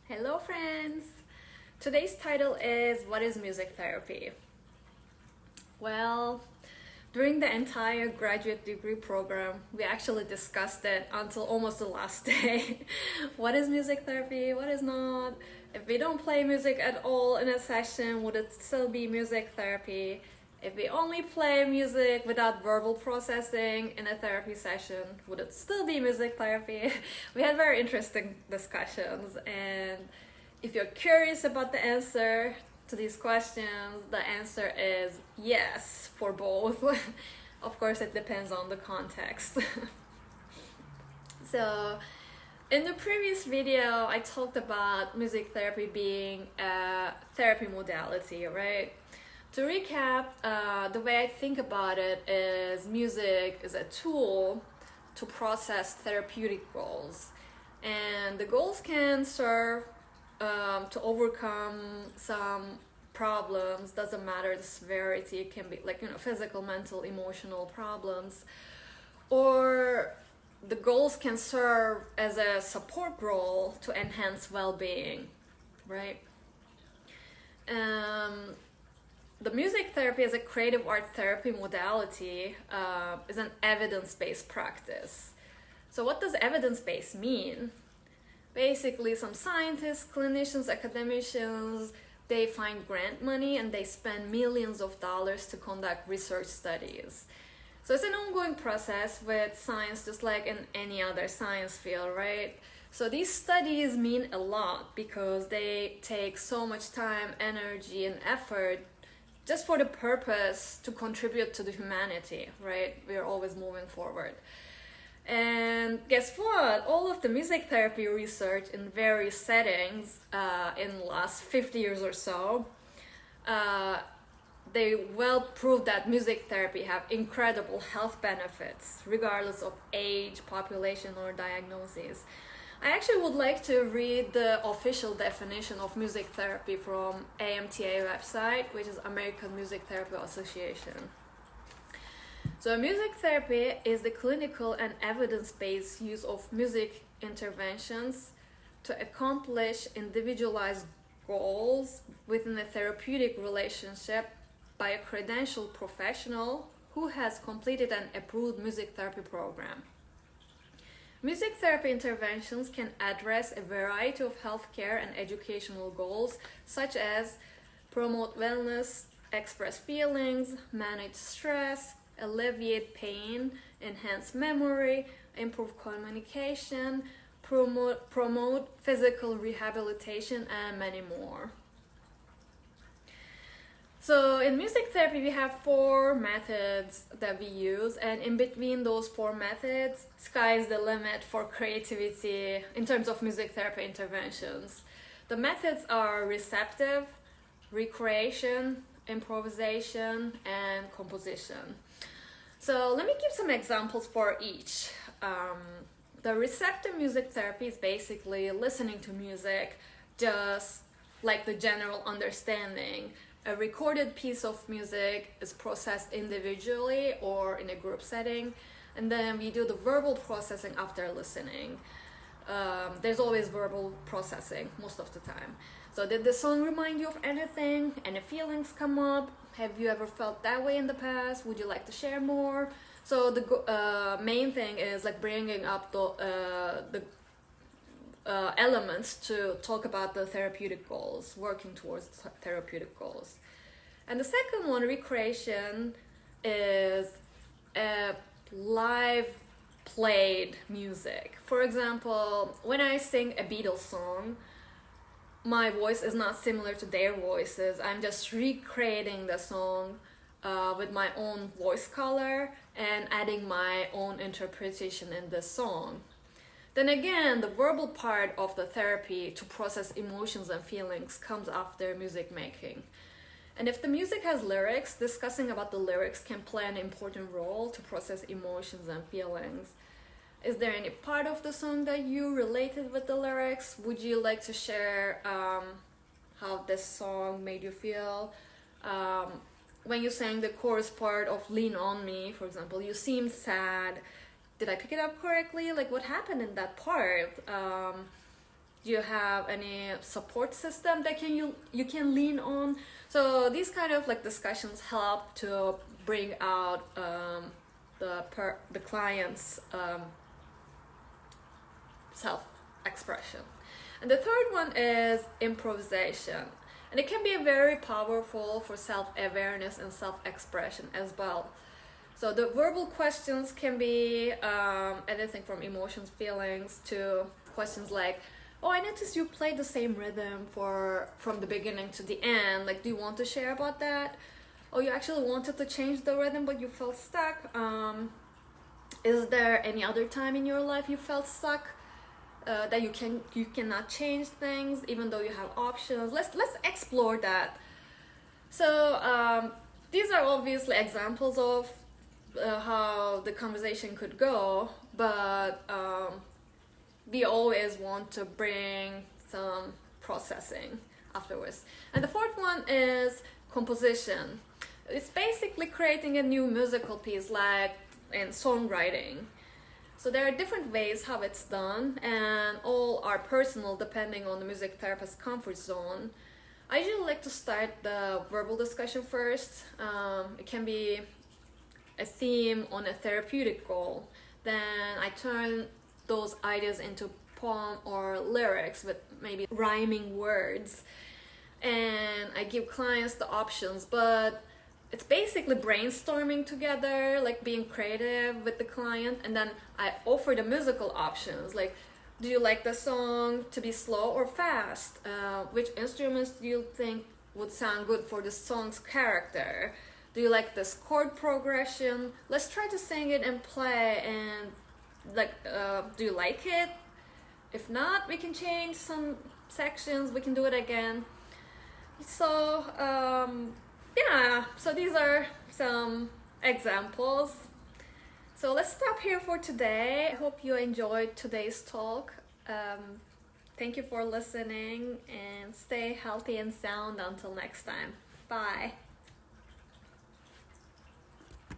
Hello friends! Today's title is What is Music Therapy? Well, during the entire graduate degree program, we actually discussed it until almost the last day. What is music therapy? What is not? If we don't play music at all in a session, would it still be music therapy? If we only play music without verbal processing in a therapy session, would it still be music therapy? We had very interesting discussions, and if you're curious about the answer to these questions, the answer is yes for both. Of course, it depends on the context. So, in the previous video, I talked about music therapy being a therapy modality, right? To recap, the way I think about it is music is a tool to process therapeutic goals. And the goals can serve to overcome some problems, doesn't matter the severity, it can be like, physical, mental, emotional problems. Or the goals can serve as a support role to enhance well-being, right? The music therapy as a creative art therapy modality is an evidence-based practice. So what does evidence-based mean? Basically, some scientists, clinicians, academicians, they find grant money and they spend millions of dollars to conduct research studies. So it's an ongoing process with science, just like in any other science field, right? So these studies mean a lot because they take so much time, energy, and effort just for the purpose to contribute to the humanity, right? We are always moving forward. And guess what? All of the music therapy research in various settings in the last 50 years or so, they well proved that music therapy have incredible health benefits regardless of age, population, or diagnosis. I actually would like to read the official definition of music therapy from AMTA website, which is American Music Therapy Association. So music therapy is the clinical and evidence-based use of music interventions to accomplish individualized goals within a therapeutic relationship by a credentialed professional who has completed an approved music therapy program. Music therapy interventions can address a variety of healthcare and educational goals, such as promote wellness, express feelings, manage stress, alleviate pain, enhance memory, improve communication, promote physical rehabilitation, and many more. So in music therapy, we have 4 methods that we use, and in between those 4 methods, sky's the limit for creativity in terms of music therapy interventions. The methods are receptive, recreation, improvisation, and composition. So let me give some examples for each. The receptive music therapy is basically listening to music just like the general understanding. A recorded piece of music is processed individually or in a group setting, and then we do the verbal processing after listening. There's always verbal processing most of the time. So did the song remind you of anything? Any feelings come up? Have you ever felt that way in the past? Would you like to share more? So the main thing is like bringing up the elements to talk about the therapeutic goals, working towards therapeutic goals. And the second one, recreation, is live played music. For example, when I sing a Beatles song, my voice is not similar to their voices. I'm just recreating the song with my own voice color and adding my own interpretation in the song. Then again, the verbal part of the therapy to process emotions and feelings comes after music making. And if the music has lyrics, discussing about the lyrics can play an important role to process emotions and feelings. Is there any part of the song that you related with the lyrics? Would you like to share how this song made you feel? When you sang the chorus part of Lean On Me, for example, you seemed sad. Did I pick it up correctly? Like, what happened in that part? Do you have any support system that you can lean on? So these kind of like discussions help to bring out the client's self-expression. And the third one is improvisation. And it can be very powerful for self-awareness and self-expression as well. So the verbal questions can be anything from emotions, feelings, to questions like, oh, I noticed you played the same rhythm from the beginning to the end. Like, do you want to share about that? Oh, you actually wanted to change the rhythm, but you felt stuck. Is there any other time in your life you felt stuck? That you cannot change things even though you have options. Let's explore that. So these are obviously examples of how the conversation could go, but we always want to bring some processing afterwards. And the fourth one is composition. It's basically creating a new musical piece, like in songwriting. So there are different ways how it's done, and all are personal depending on the music therapist's comfort zone. I usually like to start the verbal discussion first. It can be a theme on a therapeutic goal. Then I turn those ideas into poem or lyrics with maybe rhyming words, and I give clients the options, but it's basically brainstorming together, like being creative with the client. And then I offer the musical options, like, do you like the song to be slow or fast? Which instruments do you think would sound good for the song's character? Do you like this chord progression? Let's try to sing it and play, and like, do you like it? If not, we can change some sections, we can do it again. So yeah, so these are some examples. So let's stop here for today. I hope you enjoyed today's talk. Thank you for listening, and stay healthy and sound until next time. Bye.